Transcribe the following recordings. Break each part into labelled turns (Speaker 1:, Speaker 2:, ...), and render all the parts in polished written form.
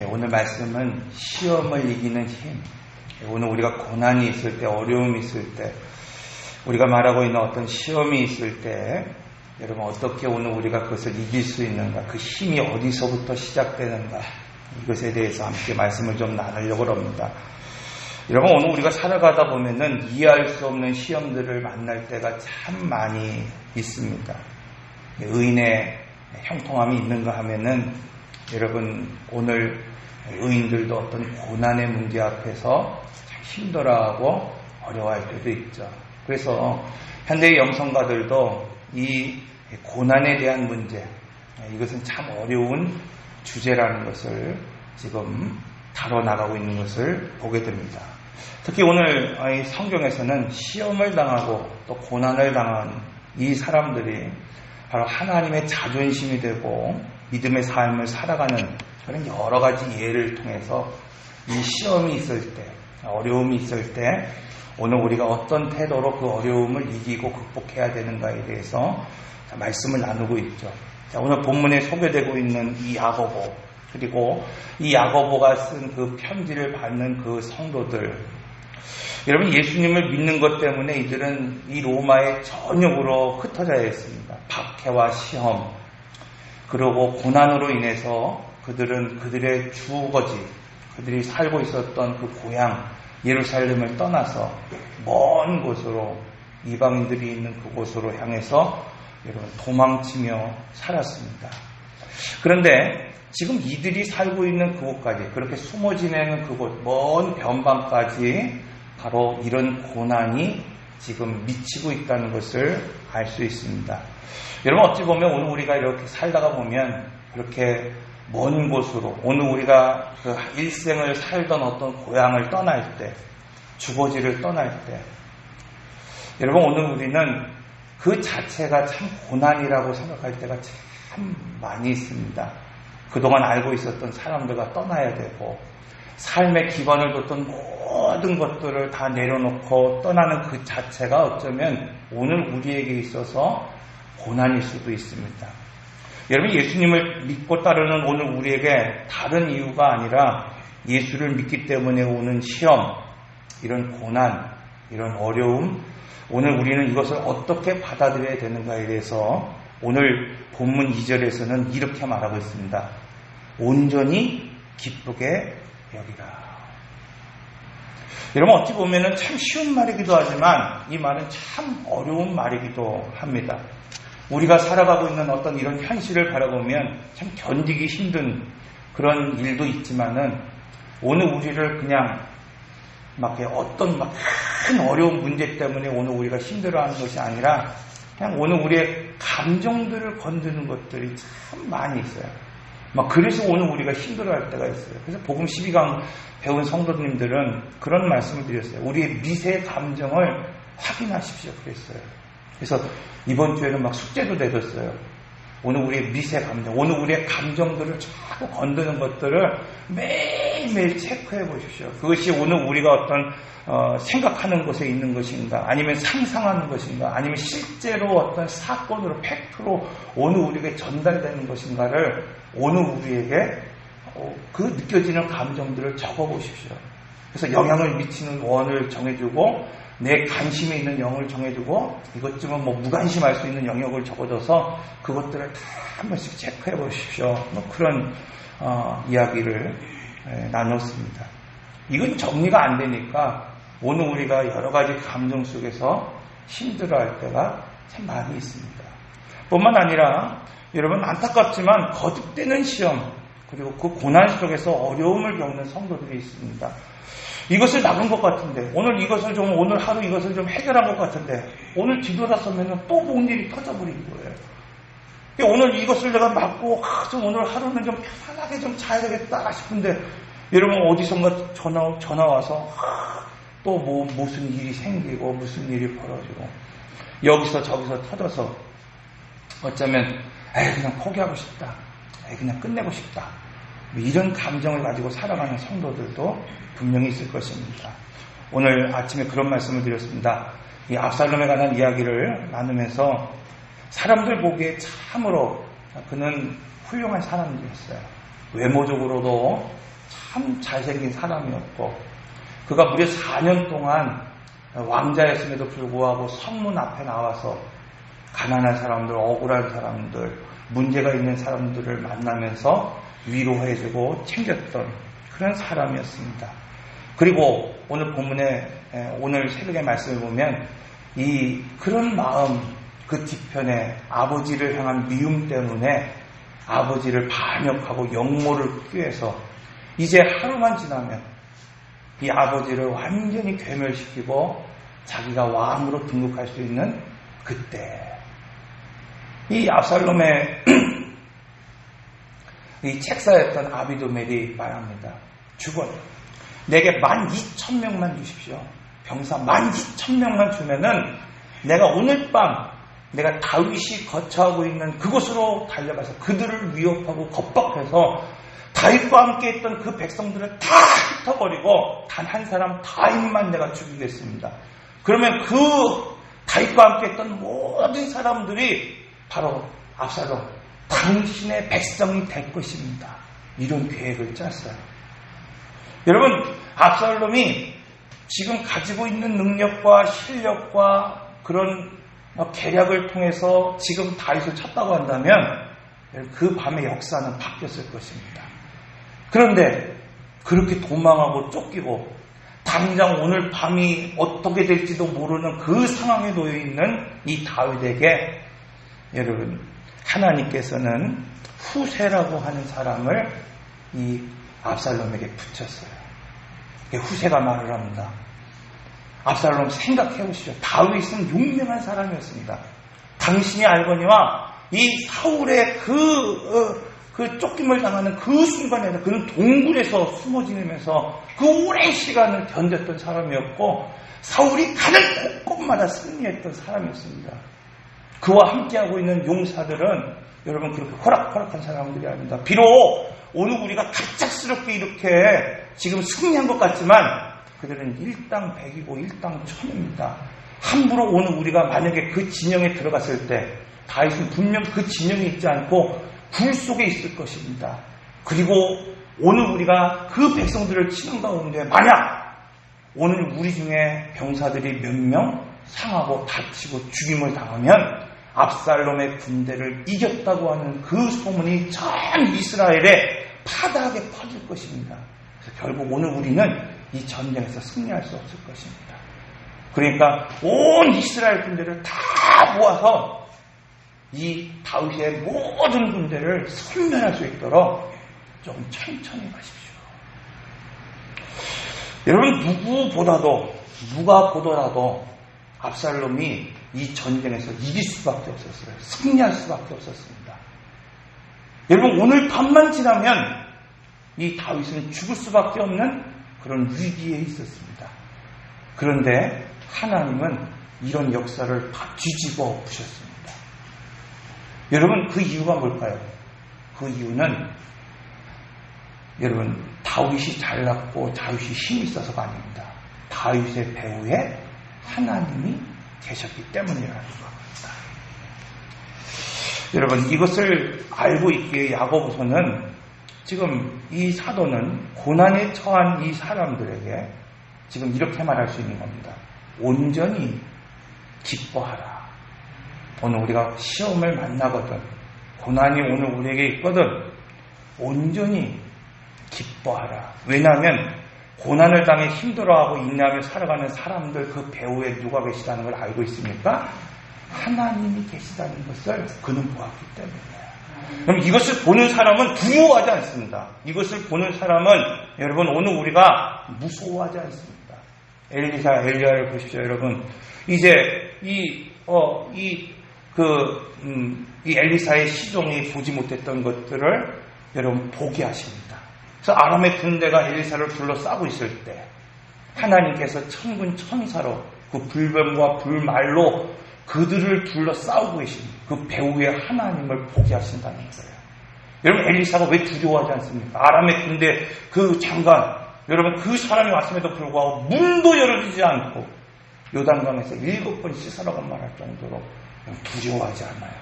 Speaker 1: 오늘 말씀은 시험을 이기는 힘. 오늘 우리가 고난이 있을 때, 어려움이 있을 때, 우리가 말하고 있는 어떤 시험이 있을 때, 여러분 어떻게 오늘 우리가 그것을 이길 수 있는가, 그 힘이 어디서부터 시작되는가, 이것에 대해서 함께 말씀을 좀 나누려고 합니다. 여러분 오늘 우리가 살아가다 보면은 이해할 수 없는 시험들을 만날 때가 참 많이 있습니다. 의인의 형통함이 있는가 하면은 여러분 오늘 의인들도 어떤 고난의 문제 앞에서 참 힘들어하고 어려워할 때도 있죠. 그래서 현대의 영성가들도 이 고난에 대한 문제, 이것은 참 어려운 주제라는 것을 지금 다뤄나가고 있는 것을 보게 됩니다. 특히 오늘 성경에서는 시험을 당하고 또 고난을 당한 이 사람들이 바로 하나님의 자존심이 되고 믿음의 삶을 살아가는 그런 여러 가지 예를 통해서 이 시험이 있을 때, 어려움이 있을 때 오늘 우리가 어떤 태도로 그 어려움을 이기고 극복해야 되는가에 대해서 말씀을 나누고 있죠. 오늘 본문에 소개되고 있는 이 야고보, 그리고 이 야고보가 쓴 그 편지를 받는 그 성도들, 여러분 예수님을 믿는 것 때문에 이들은 이 로마의 전역으로 흩어져야 했습니다. 박해와 시험, 그리고 고난으로 인해서 그들은 그들의 주거지, 그들이 살고 있었던 그 고향 예루살렘을 떠나서 먼 곳으로, 이방인들이 있는 그곳으로 향해서 여러분 도망치며 살았습니다. 그런데 지금 이들이 살고 있는 그곳까지, 그렇게 숨어 지내는 그곳, 먼 변방까지 바로 이런 고난이 지금 미치고 있다는 것을 알 수 있습니다. 여러분 어찌 보면 오늘 우리가 이렇게 살다가 보면 그렇게 먼 곳으로, 오늘 우리가 그 일생을 살던 어떤 고향을 떠날 때, 주거지를 떠날 때, 여러분 오늘 우리는 그 자체가 참 고난이라고 생각할 때가 참 많이 있습니다. 그동안 알고 있었던 사람들과 떠나야 되고, 삶의 기반을 뒀던 모든 것들을 다 내려놓고 떠나는 그 자체가 어쩌면 오늘 우리에게 있어서 고난일 수도 있습니다. 여러분 예수님을 믿고 따르는 오늘 우리에게 다른 이유가 아니라 예수를 믿기 때문에 오는 시험, 이런 고난, 이런 어려움, 오늘 우리는 이것을 어떻게 받아들여야 되는가에 대해서 오늘 본문 2절에서는 이렇게 말하고 있습니다. 온전히 기쁘게 여기라. 여러분 어찌 보면 참 쉬운 말이기도 하지만 이 말은 참 어려운 말이기도 합니다. 우리가 살아가고 있는 어떤 이런 현실을 바라보면 참 견디기 힘든 그런 일도 있지만은 오늘 우리를 그냥 어떤 큰 어려운 문제 때문에 오늘 우리가 힘들어하는 것이 아니라 그냥 오늘 우리의 감정들을 건드는 것들이 참 많이 있어요. 그래서 오늘 우리가 힘들어할 때가 있어요. 그래서 복음 12강 배운 성도님들은 그런 말씀을 드렸어요. 우리의 미세 감정을 확인하십시오. 그랬어요. 그래서 이번 주에는 숙제도 내줬어요. 오늘 우리의 미세 감정, 오늘 우리의 감정들을 자꾸 건드는 것들을 매일매일 체크해 보십시오. 그것이 오늘 우리가 어떤 생각하는 것에 있는 것인가, 아니면 상상하는 것인가, 아니면 실제로 어떤 사건으로 팩트로 오늘 우리에게 전달되는 것인가를 오늘 우리에게 그 느껴지는 감정들을 적어 보십시오. 그래서 영향을 미치는 원을 정해주고 내 관심이 있는 영역을 정해주고 이것쯤은 무관심할 수 있는 영역을 적어줘서 그것들을 다 한 번씩 체크해 보십시오. 그런 이야기를 나눴습니다. 이건 정리가 안 되니까 오늘 우리가 여러 가지 감정 속에서 힘들어할 때가 참 많이 있습니다. 뿐만 아니라 여러분 안타깝지만 거듭되는 시험, 그리고 그 고난 속에서 어려움을 겪는 성도들이 있습니다. 이것을 나간 것 같은데, 오늘 하루 이것을 좀 해결한 것 같은데, 오늘 뒤돌아서면 또 뭔 일이 터져버린 거예요. 오늘 이것을 내가 막고, 오늘 하루는 좀 편하게 좀 자야 되겠다 싶은데, 여러분 어디선가 전화 와서, 또 무슨 일이 생기고, 무슨 일이 벌어지고, 여기서 저기서 터져서, 어쩌면, 그냥 포기하고 싶다. 그냥 끝내고 싶다. 이런 감정을 가지고 살아가는 성도들도 분명히 있을 것입니다. 오늘 아침에 그런 말씀을 드렸습니다. 이 압살롬에 관한 이야기를 나누면서 사람들 보기에 참으로 그는 훌륭한 사람이었어요. 외모적으로도 참 잘생긴 사람이었고 그가 무려 4년 동안 왕자였음에도 불구하고 성문 앞에 나와서 가난한 사람들, 억울한 사람들, 문제가 있는 사람들을 만나면서 위로해주고 챙겼던 그런 사람이었습니다. 그리고 오늘 본문에 오늘 새벽의 말씀을 보면 이 그런 마음 그 뒤편에 아버지를 향한 미움 때문에 아버지를 반역하고 역모를 피해서 이제 하루만 지나면 이 아버지를 완전히 괴멸시키고 자기가 왕으로 등극할 수 있는 그때 이 압살롬의 이 책사였던 아비도멜이 말합니다. 주군, 내게 12,000명만 주십시오. 병사 12,000명만 주면은 내가 오늘 밤 내가 다윗이 거처하고 있는 그곳으로 달려가서 그들을 위협하고 겁박해서 다윗과 함께 있던 그 백성들을 다 흩어버리고 단 한 사람 다윗만 내가 죽이겠습니다. 그러면 그 다윗과 함께 있던 모든 사람들이 바로 압살롬, 당신의 백성이 될 것입니다. 이런 계획을 짰어요. 여러분, 압살롬이 지금 가지고 있는 능력과 실력과 그런 계략을 통해서 지금 다윗을 쳤다고 한다면 그 밤의 역사는 바뀌었을 것입니다. 그런데 그렇게 도망하고 쫓기고 당장 오늘 밤이 어떻게 될지도 모르는 그 상황에 놓여 있는 이 다윗에게 여러분 하나님께서는 후세라고 하는 사람을 이 압살롬에게 붙였어요. 후세가 말을 합니다. 압살롬 생각해 보시죠. 다윗은 용맹한 사람이었습니다. 당신이 알거니와 이 사울의 그 쫓김을 당하는 그 순간에 그는 동굴에서 숨어 지내면서 그 오랜 시간을 견뎠던 사람이었고 사울이 가는 곳곳마다 승리했던 사람이었습니다. 그와 함께하고 있는 용사들은 여러분 그렇게 호락호락한 사람들이 아닙니다. 비록 오늘 우리가 갑작스럽게 이렇게 지금 승리한 것 같지만 그들은 일당 100이고 일당 1000입니다. 함부로 오늘 우리가 만약에 그 진영에 들어갔을 때 다윗은 분명 그 진영에 있지 않고 굴 속에 있을 것입니다. 그리고 오늘 우리가 그 백성들을 치는 가운데 만약 오늘 우리 중에 병사들이 몇 명 상하고 다치고 죽임을 당하면 압살롬의 군대를 이겼다고 하는 그 소문이 전 이스라엘에 파다하게 퍼질 것입니다. 그래서 결국 오늘 우리는 이 전쟁에서 승리할 수 없을 것입니다. 그러니까 온 이스라엘 군대를 다 모아서 이 다윗의 모든 군대를 섬멸할 수 있도록 좀 천천히 가십시오. 여러분 누가 보더라도 압살롬이 이 전쟁에서 이길 수밖에 없었어요. 승리할 수밖에 없었습니다. 여러분 오늘 밤만 지나면 이 다윗은 죽을 수밖에 없는 그런 위기에 있었습니다. 그런데 하나님은 이런 역사를 다 뒤집어 엎으셨습니다. 여러분 그 이유가 뭘까요? 그 이유는 여러분 다윗이 잘났고 다윗이 힘이 있어서가 아닙니다. 다윗의 배후에 하나님이 계셨기 때문이라는 겁니다. 여러분 이것을 알고 있기에 야고보서는 지금 이 사도는 고난에 처한 이 사람들에게 지금 이렇게 말할 수 있는 겁니다. 온전히 기뻐하라. 오늘 우리가 시험을 만나거든 고난이 오늘 우리에게 있거든 온전히 기뻐하라. 왜냐하면 고난을 당해 힘들어하고 인내하며 살아가는 사람들 그 배후에 누가 계시다는 걸 알고 있습니까? 하나님이 계시다는 것을 그는 보았기 때문이에요. 그럼 이것을 보는 사람은 두려워하지 않습니다. 이것을 보는 사람은 여러분 오늘 우리가 무서워하지 않습니다. 엘리야를 보십시오, 여러분. 이제 이 엘리사의 시종이 보지 못했던 것들을 여러분 보게 하십니다. 그래서 아람의 군대가 엘리사를 둘러싸고 있을 때 하나님께서 천군 천사로 그 불뱀과 불말로 그들을 둘러싸고 계신 그 배후의 하나님을 보게 하신다는 거예요. 여러분 엘리사가 왜 두려워하지 않습니까? 아람의 군대 그 장관 여러분 그 사람이 왔음에도 불구하고 문도 열어주지 않고 요단강에서 7번 씻으라고 말할 정도로 두려워하지 않아요.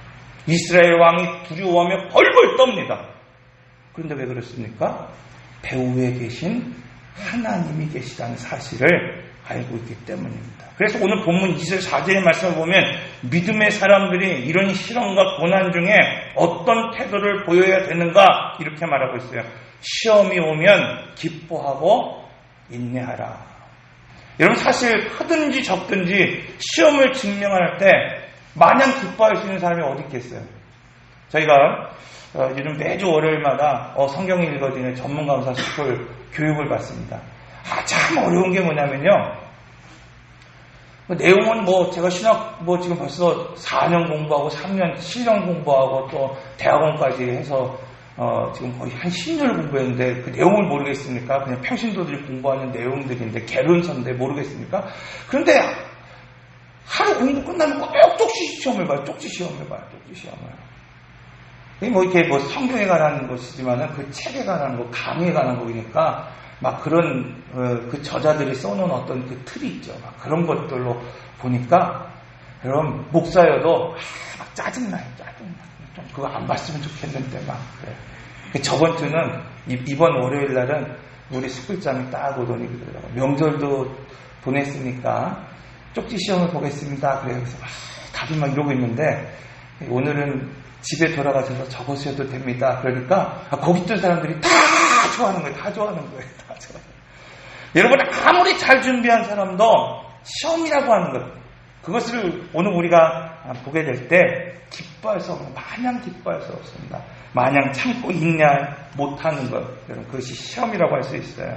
Speaker 1: 이스라엘 왕이 두려워하며 벌벌 떱니다. 그런데 왜 그렇습니까? 배후에 계신 하나님이 계시다는 사실을 알고 있기 때문입니다. 그래서 오늘 본문 24절의 말씀을 보면 믿음의 사람들이 이런 시험과 고난 중에 어떤 태도를 보여야 되는가 이렇게 말하고 있어요. 시험이 오면 기뻐하고 인내하라. 여러분 사실 크든지 적든지 시험을 증명할 때 마냥 기뻐할 수 있는 사람이 어디 있겠어요? 저희가 요즘 매주 월요일마다 성경 읽어주는 전문 강사 스쿨 교육을 받습니다. 참 어려운 게 뭐냐면요. 내용은 제가 신학 지금 벌써 4년 공부하고 3년, 7년 공부하고 또 대학원까지 해서 지금 거의 한 10년을 공부했는데 그 내용을 모르겠습니까? 그냥 평신도들이 공부하는 내용들인데 개론서인데 모르겠습니까? 그런데 하루 공부 끝나면 꼭 쪽지 시험을 봐요. 쪽지 시험을. 이게 성경에 관한 것이지만은 그 책에 관한 거, 강의에 관한 거니까 막 그런 그 저자들이 써놓은 어떤 그 틀이 있죠. 막 그런 것들로 보니까 여러분 목사여도 막 짜증나요. 좀 그거 안 봤으면 좋겠는데 막 그래. 저번 주는 이번 월요일 날은 우리 스쿨장이 딱 오더니 그러더라고요. 명절도 보냈으니까 쪽지 시험을 보겠습니다. 그래서 다들 막 이러고 있는데 오늘은 집에 돌아가셔서 적으셔도 됩니다. 그러니까 거기 있던 사람들이 다 좋아하는 거예요. 다 좋아하는 거예요. 여러분 아무리 잘 준비한 사람도 시험이라고 하는 것 그것을 오늘 우리가 보게 될 때 기뻐할 수 없는 마냥 기뻐할 수 없습니다. 마냥 참고 인내 못하는 것 여러분 그것이 시험이라고 할 수 있어요.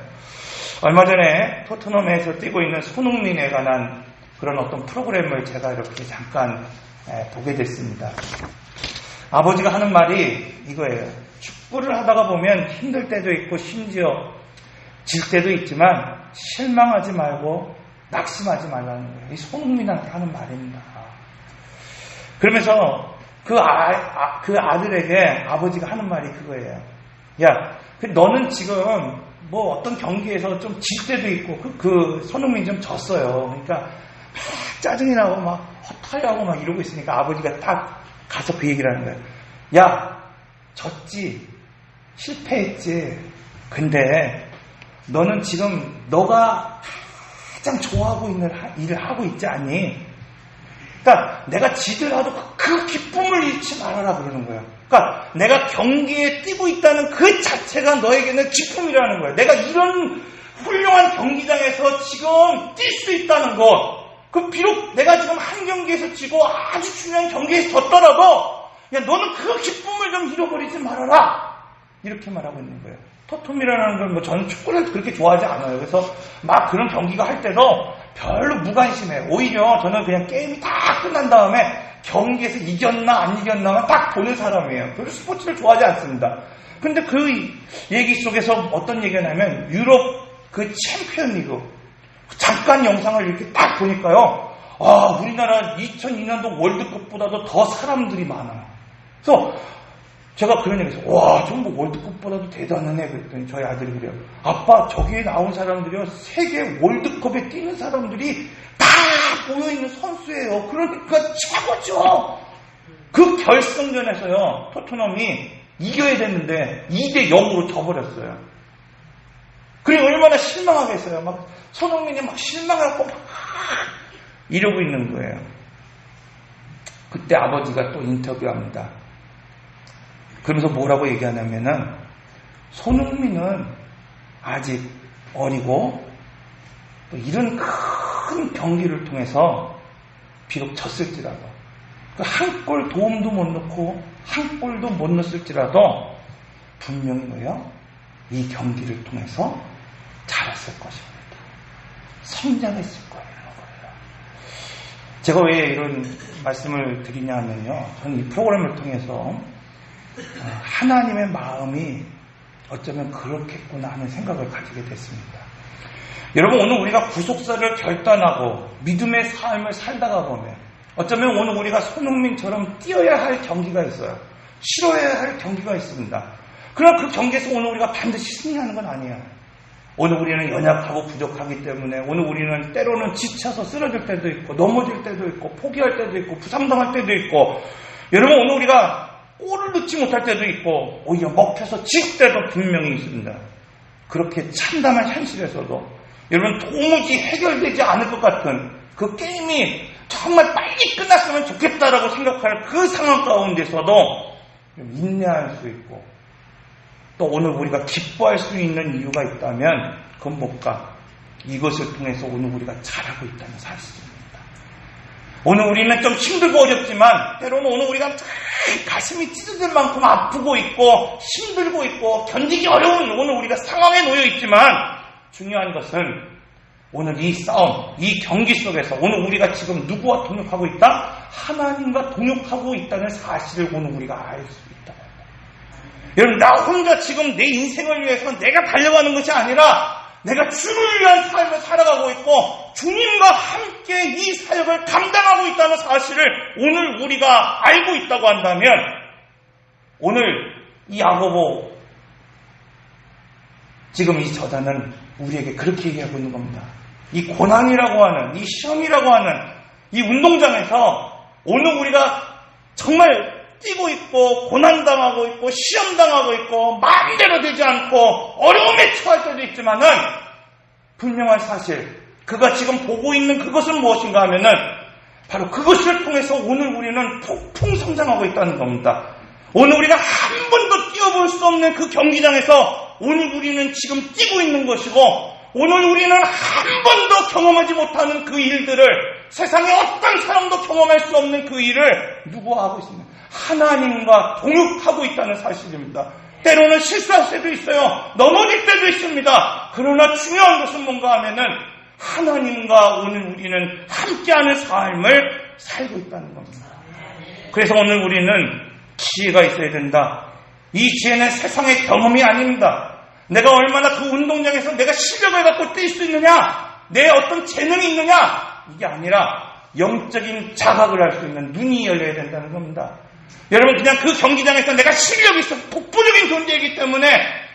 Speaker 1: 얼마 전에 토트넘에서 뛰고 있는 손흥민에 관한 그런 어떤 프로그램을 제가 이렇게 잠깐 보게 됐습니다. 아버지가 하는 말이 이거예요. 축구를 하다가 보면 힘들 때도 있고 심지어 질 때도 있지만 실망하지 말고 낙심하지 말라는 거예요. 이 손흥민한테 하는 말입니다. 그러면서 그 아들에게 아버지가 하는 말이 그거예요. 야, 너는 지금 어떤 경기에서 좀 질 때도 있고 그 손흥민이 좀 졌어요. 그러니까 막 짜증이 나고 막 허탈하고 막 이러고 있으니까 아버지가 딱 가서 그 얘기를 하는 거예요. 야, 졌지. 실패했지. 근데 너는 지금 너가 가장 좋아하고 있는 일을 하고 있지 않니? 그러니까 내가 지더라도 그 기쁨을 잃지 말아라 그러는 거예요. 그러니까 내가 경기에 뛰고 있다는 그 자체가 너에게는 기쁨이라는 거예요. 내가 이런 훌륭한 경기장에서 지금 뛸 수 있다는 것. 비록 내가 지금 한 경기에서 지고 아주 중요한 경기에서 졌더라도 야, 너는 그 기쁨을 좀 잃어버리지 말아라. 이렇게 말하고 있는 거예요. 토트넘이라는 건 저는 축구를 그렇게 좋아하지 않아요. 그래서 막 그런 경기가 할 때도 별로 무관심해요. 오히려 저는 그냥 게임이 다 끝난 다음에 경기에서 이겼나 안 이겼나만 딱 보는 사람이에요. 별로 스포츠를 좋아하지 않습니다. 근데 그 얘기 속에서 어떤 얘기가 나면 유럽 그 챔피언 리그 잠깐 영상을 이렇게 딱 보니까요. 우리나라 2002년도 월드컵보다도 더 사람들이 많아요. 그래서 제가 그런 얘기 했어요. 와, 저건 월드컵보다도 대단하네. 그랬더니 저희 아들이 그래요. 아빠, 저기에 나온 사람들이요. 세계 월드컵에 뛰는 사람들이 다 모여있는 선수예요. 그러니까 최고죠. 그 결승전에서요. 토트넘이 이겨야 됐는데 2대0으로 져버렸어요. 그리고 얼마나 실망하겠어요. 막 손흥민이 막 실망하고 막 이러고 있는 거예요. 그때 아버지가 또 인터뷰합니다. 그러면서 뭐라고 얘기하냐면은 손흥민은 아직 어리고 또 이런 큰 경기를 통해서 비록 졌을지라도 한 골 도움도 못 넣고 한 골도 못 넣었을지라도 분명히 뭐예요? 이 경기를 통해서 자랐을 것입니다. 성장했을 거예요. 제가 왜 이런 말씀을 드리냐 하면요. 저는 이 프로그램을 통해서 하나님의 마음이 어쩌면 그렇겠구나 하는 생각을 가지게 됐습니다. 여러분 오늘 우리가 구속사를 결단하고 믿음의 삶을 살다가 보면 어쩌면 오늘 우리가 손흥민처럼 뛰어야 할 경기가 있어요. 치러야 할 경기가 있습니다. 그러나 그 경기에서 오늘 우리가 반드시 승리하는 건 아니에요. 오늘 우리는 연약하고 부족하기 때문에 오늘 우리는 때로는 지쳐서 쓰러질 때도 있고 넘어질 때도 있고 포기할 때도 있고 부상당할 때도 있고 여러분 오늘 우리가 골을 넣지 못할 때도 있고 오히려 먹혀서 질 때도 분명히 있습니다. 그렇게 참담한 현실에서도 여러분 도무지 해결되지 않을 것 같은 그 게임이 정말 빨리 끝났으면 좋겠다라고 생각하는 그 상황 가운데서도 인내할 수 있고 또 오늘 우리가 기뻐할 수 있는 이유가 있다면 그건 뭘까? 이것을 통해서 오늘 우리가 잘하고 있다는 사실입니다. 오늘 우리는 좀 힘들고 어렵지만 때로는 오늘 우리가 가슴이 찢어질 만큼 아프고 있고 힘들고 있고 견디기 어려운 오늘 우리가 상황에 놓여 있지만 중요한 것은 오늘 이 싸움, 이 경기 속에서 오늘 우리가 지금 누구와 동역하고 있다? 하나님과 동역하고 있다는 사실을 오늘 우리가 알 수 있다. 여러분, 나 혼자 지금 내 인생을 위해서 내가 달려가는 것이 아니라 내가 주를 위한 삶을 살아가고 있고 주님과 함께 이 사역을 감당하고 있다는 사실을 오늘 우리가 알고 있다고 한다면 오늘 이 야고보 지금 이 저자는 우리에게 그렇게 얘기하고 있는 겁니다. 이 고난이라고 하는, 이 시험이라고 하는 이 운동장에서 오늘 우리가 정말 뛰고 있고 고난당하고 있고 시험당하고 있고 마음대로 되지 않고 어려움에 처할 때도 있지만은 분명한 사실, 그가 지금 보고 있는 그것은 무엇인가 하면은 바로 그것을 통해서 오늘 우리는 폭풍 성장하고 있다는 겁니다. 오늘 우리가 한 번도 뛰어볼 수 없는 그 경기장에서 오늘 우리는 지금 뛰고 있는 것이고 오늘 우리는 한 번도 경험하지 못하는 그 일들을 세상에 어떤 사람도 경험할 수 없는 그 일을 누구와 하고 있습니까? 하나님과 동역하고 있다는 사실입니다. 때로는 실수할 때도 있어요. 넘어질 때도 있습니다. 그러나 중요한 것은 뭔가 하면은 하나님과 오늘 우리는 함께하는 삶을 살고 있다는 겁니다. 그래서 오늘 우리는 지혜가 있어야 된다. 이 지혜는 세상의 경험이 아닙니다. 내가 얼마나 그 운동장에서 내가 실력을 갖고 뛸 수 있느냐, 내 어떤 재능이 있느냐, 이게 아니라 영적인 자각을 할 수 있는 눈이 열려야 된다는 겁니다. 여러분, 그냥 그 경기장에서 내가 실력이 있어 독보적인 존재이기 때문에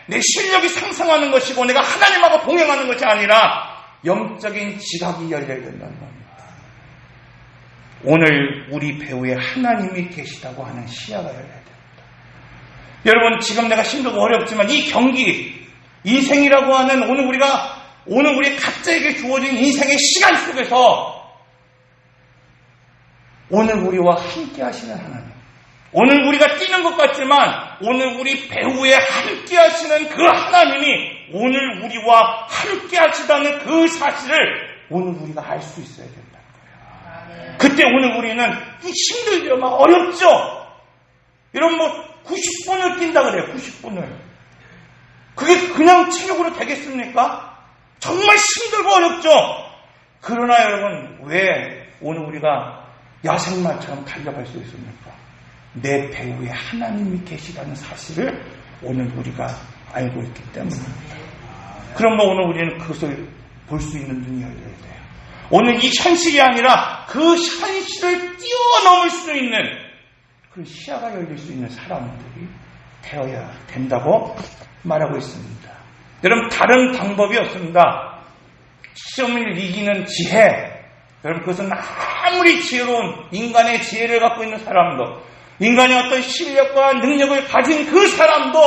Speaker 1: 내 실력이 상승하는 것이고 내가 하나님하고 동행하는 것이 아니라 영적인 지각이 열려야 된다는 겁니다. 오늘 우리 배후에 하나님이 계시다고 하는 시야가 열려야 됩니다. 여러분, 지금 내가 힘들고 어렵지만 이 경기, 인생이라고 하는 오늘 우리 각자에게 주어진 인생의 시간 속에서 오늘 우리와 함께 하시는 하나님, 오늘 우리가 뛰는 것 같지만 오늘 우리 배후에 함께 하시는 그 하나님이 오늘 우리와 함께 하시다는 그 사실을 오늘 우리가 알 수 있어야 된다는 거예요. 그때 오늘 우리는 힘들죠, 막 어렵죠. 여러분, 90분을 뛴다 그래요. 90분을. 그게 그냥 체력으로 되겠습니까? 정말 힘들고 어렵죠. 그러나 여러분, 왜 오늘 우리가 야생마처럼 달려갈 수 있습니까? 내 배후에 하나님이 계시다는 사실을 오늘 우리가 알고 있기 때문입니다. 그러면 오늘 우리는 그것을 볼 수 있는 눈이 열려야 돼요. 오늘 이 현실이 아니라 그 현실을 뛰어넘을 수 있는 그 시야가 열릴 수 있는 사람들이 되어야 된다고 말하고 있습니다. 여러분, 다른 방법이 없습니다. 시험을 이기는 지혜, 여러분, 그것은 아무리 지혜로운 인간의 지혜를 갖고 있는 사람도, 인간의 어떤 실력과 능력을 가진 그 사람도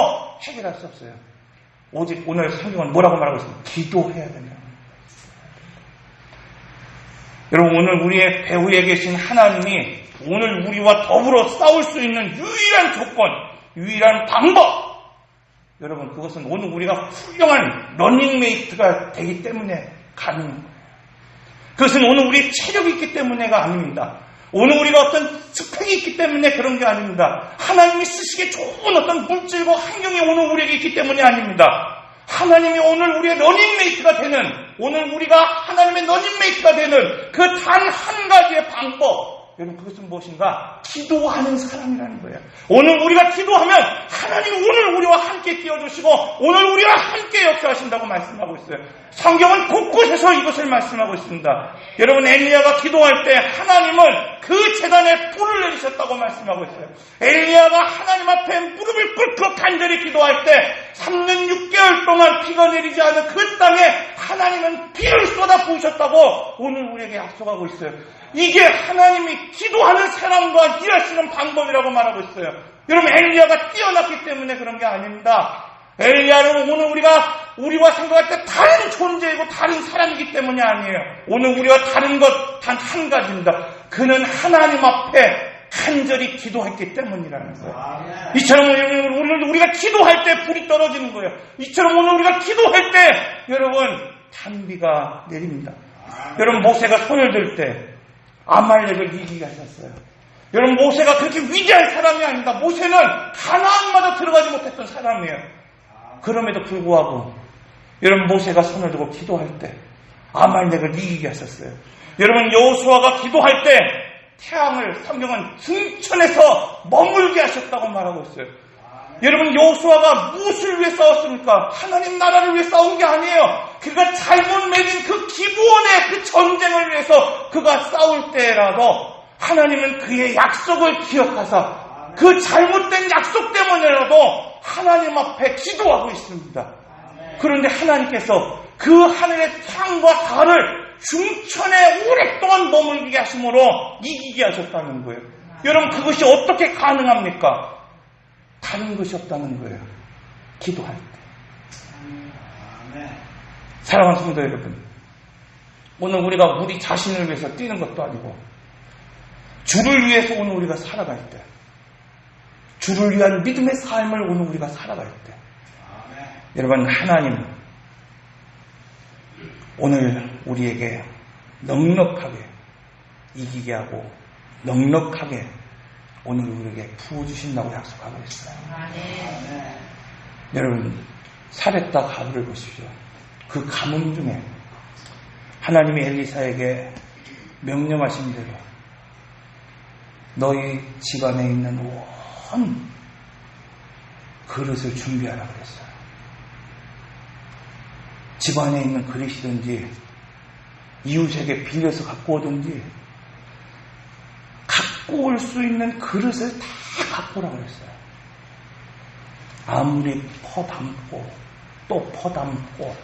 Speaker 1: 해결할 수 없어요. 오직 오늘 성경은 뭐라고 말하고 있습니까? 기도해야 된다. 여러분, 오늘 우리의 배후에 계신 하나님이 오늘 우리와 더불어 싸울 수 있는 유일한 조건, 유일한 방법, 여러분, 그것은 오늘 우리가 훌륭한 러닝메이트가 되기 때문에 가능한 거예요. 그것은 오늘 우리의 체력이 있기 때문에가 아닙니다. 오늘 우리가 어떤 스펙이 있기 때문에 그런 게 아닙니다. 하나님이 쓰시기에 좋은 어떤 물질과 환경이 오늘 우리에게 있기 때문이 아닙니다. 하나님이 오늘 우리의 러닝메이트가 되는, 오늘 우리가 하나님의 러닝메이트가 되는 그 단 한 가지의 방법, 여러분, 그것은 무엇인가? 기도하는 사람이라는 거예요. 오늘 우리가 기도하면 하나님이 오늘 우리와 함께 뛰어주시고 오늘 우리와 함께 역사하신다고 말씀하고 있어요. 성경은 곳곳에서 이것을 말씀하고 있습니다. 여러분, 엘리야가 기도할 때 하나님은 그 제단에 불을 내리셨다고 말씀하고 있어요. 엘리야가 하나님 앞에 무릎을 꿇고 간절히 기도할 때 3년 6개월 동안 비가 내리지 않은 그 땅에 하나님은 비를 쏟아 부으셨다고 오늘 우리에게 약속하고 있어요. 이게 하나님이 기도하는 사람과 일하시는 방법이라고 말하고 있어요. 여러분, 엘리야가 뛰어났기 때문에 그런 게 아닙니다. 엘리야는 오늘 우리와 생각할 때 다른 존재이고 다른 사람이기 때문이 아니에요. 오늘 우리와 다른 것 단 한 가지입니다. 그는 하나님 앞에 간절히 기도했기 때문이라는 거예요. 이처럼 오늘 우리가 기도할 때 불이 떨어지는 거예요. 이처럼 오늘 우리가 기도할 때 여러분 단비가 내립니다. 여러분 모세가 손을 들 때 아말렉을 이기게 하셨어요. 여러분 모세가 그렇게 위대한 사람이 아닙니다. 모세는 가나안마다 들어가지 못했던 사람이에요. 그럼에도 불구하고 여러분 모세가 손을 들고 기도할 때 아말렉을 이기게 하셨어요. 여러분 여호수아가 기도할 때 태양을 성경은 승천해서 머물게 하셨다고 말하고 있어요. 여러분 여호수아가 무엇을 위해 싸웠습니까? 하나님 나라를 위해 싸운 게 아니에요. 그가 잘못 맺은 그 기브온의 그 전쟁을 위해서 그가 싸울 때라도 하나님은 그의 약속을 기억하사 그 잘못된 약속 때문에라도 하나님 앞에 기도하고 있습니다. 그런데 하나님께서 그 하늘의 태양과 달을 중천에 오랫동안 머물게 하심으로 이기게 하셨다는 거예요. 여러분 그것이 어떻게 가능합니까? 다른 것이 없다는 거예요. 기도할 때. 사랑하는 성도 여러분, 오늘 우리가 우리 자신을 위해서 뛰는 것도 아니고 주를 위해서 오늘 우리가 살아갈 때, 주를 위한 믿음의 삶을 오늘 우리가 살아갈 때, 여러분 하나님 오늘 우리에게 넉넉하게 이기게 하고 넉넉하게 오늘 우리에게 부어주신다고 약속하고 있어요. 여러분 사렙다 가문을 보십시오. 그 가문 중에 하나님이 엘리사에게 명령하신 대로 너희 집안에 있는 온 그릇을 준비하라 그랬어요. 집안에 있는 그릇이든지 이웃에게 빌려서 갖고 오든지 갖고 올 수 있는 그릇을 다 갖고 오라고 그랬어요. 아무리 퍼담고 또 퍼담고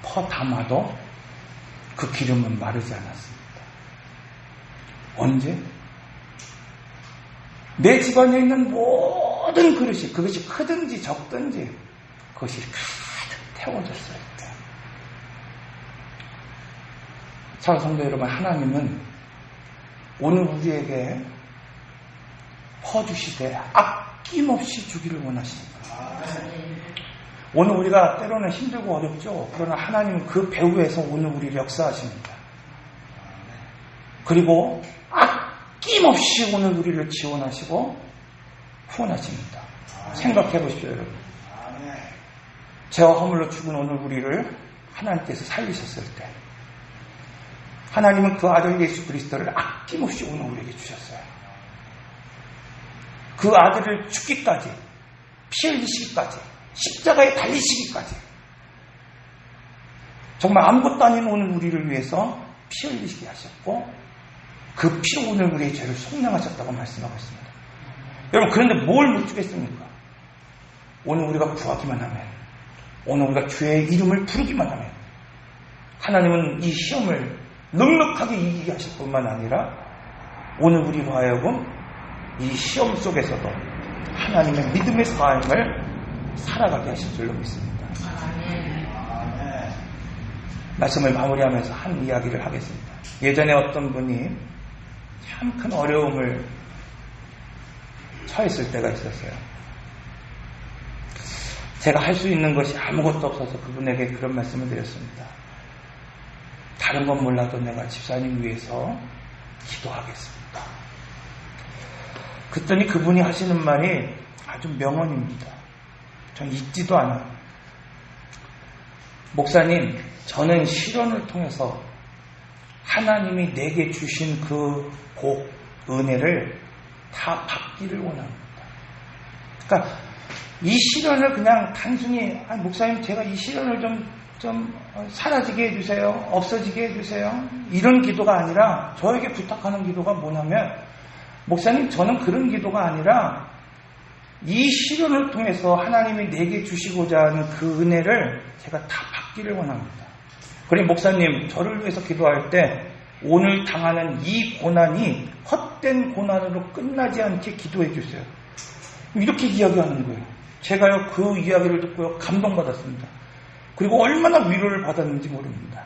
Speaker 1: 퍼담아도 그 기름은 마르지 않았습니다. 언제? 내 집안에 있는 모든 그릇이 그것이 크든지 적든지 그것이 가득 태워졌어요. 사랑하는 성도 여러분, 하나님은 오늘 우리에게 퍼주시되 아낌없이 주기를 원하십니다. 오늘 우리가 때로는 힘들고 어렵죠. 그러나 하나님은 그 배후에서 오늘 우리를 역사하십니다. 그리고 아낌없이 오늘 우리를 지원하시고 후원하십니다. 생각해 보십시오, 여러분. 죄와 허물로 죽은 오늘 우리를 하나님께서 살리셨을 때 하나님은 그 아들 예수 그리스도를 아낌없이 오늘 우리에게 주셨어요. 그 아들을 죽기까지, 피 흘리시기까지, 십자가에 달리시기까지 정말 아무것도 아닌 오늘 우리를 위해서 피 흘리시게 하셨고 그 피로 오늘 우리의 죄를 속량하셨다고 말씀하고 있습니다. 여러분 그런데 뭘 못 주겠습니까? 오늘 우리가 구하기만 하면, 오늘 우리가 주의 이름을 부르기만 하면 하나님은 이 시험을 넉넉하게 이기게 하실 뿐만 아니라 오늘 우리로 하여금 이 시험 속에서도 하나님의 믿음의 삶을 살아가게 하실 줄로 믿습니다. 말씀을 마무리하면서 한 이야기를 하겠습니다. 예전에 어떤 분이 참 큰 어려움을 처했을 때가 있었어요. 제가 할 수 있는 것이 아무것도 없어서 그분에게 그런 말씀을 드렸습니다. 다른 건 몰라도 내가 집사님 위해서 기도하겠습니다. 그랬더니 그분이 하시는 말이 아주 명언입니다. 전 잊지도 않아요. 목사님, 저는 실현을 통해서 하나님이 내게 주신 그 복, 은혜를 다 받기를 원합니다. 그러니까 이 실현을 그냥 단순히 목사님 제가 이 실현을 좀 사라지게 해주세요. 없어지게 해주세요. 이런 기도가 아니라 저에게 부탁하는 기도가 뭐냐면 목사님 저는 그런 기도가 아니라 이 시련을 통해서 하나님이 내게 주시고자 하는 그 은혜를 제가 다 받기를 원합니다. 그리고 목사님 저를 위해서 기도할 때 오늘 당하는 이 고난이 헛된 고난으로 끝나지 않게 기도해 주세요. 이렇게 이야기하는 거예요. 제가요 그 이야기를 듣고요 감동받았습니다. 그리고 얼마나 위로를 받았는지 모릅니다.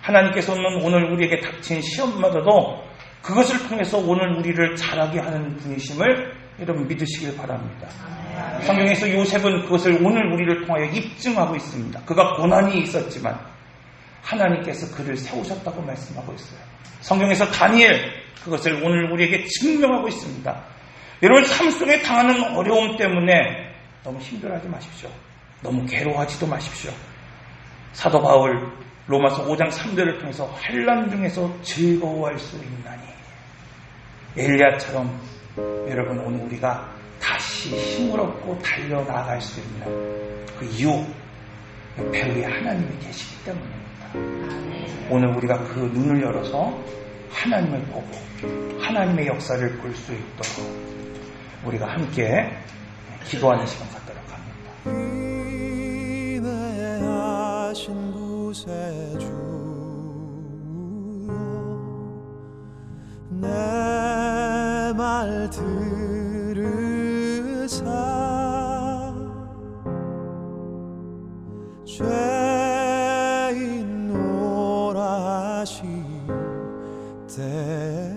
Speaker 1: 하나님께서는 오늘 우리에게 닥친 시험마저도 그것을 통해서 오늘 우리를 자라게 하는 분이심을 여러분 믿으시길 바랍니다. 성경에서 요셉은 그것을 오늘 우리를 통하여 입증하고 있습니다. 그가 고난이 있었지만 하나님께서 그를 세우셨다고 말씀하고 있어요. 성경에서 다니엘 그것을 오늘 우리에게 증명하고 있습니다. 여러분 삶 속에 당하는 어려움 때문에 너무 힘들어하지 마십시오. 너무 괴로워하지도 마십시오. 사도 바울 로마서 5장 3절을 통해서 환난 중에서 즐거워할 수 있나니 엘리야처럼 여러분 오늘 우리가 다시 힘을 얻고 달려나갈 수 있는 그 이유 옆에 우리 하나님이 계시기 때문입니다. 오늘 우리가 그 눈을 열어서 하나님을 보고 하나님의 역사를 볼 수 있도록 우리가 함께 기도하는 시간 갖도록 합니다.
Speaker 2: 인내하신 곳에 주여 내 말 들으사 죄인 오라 하실 때에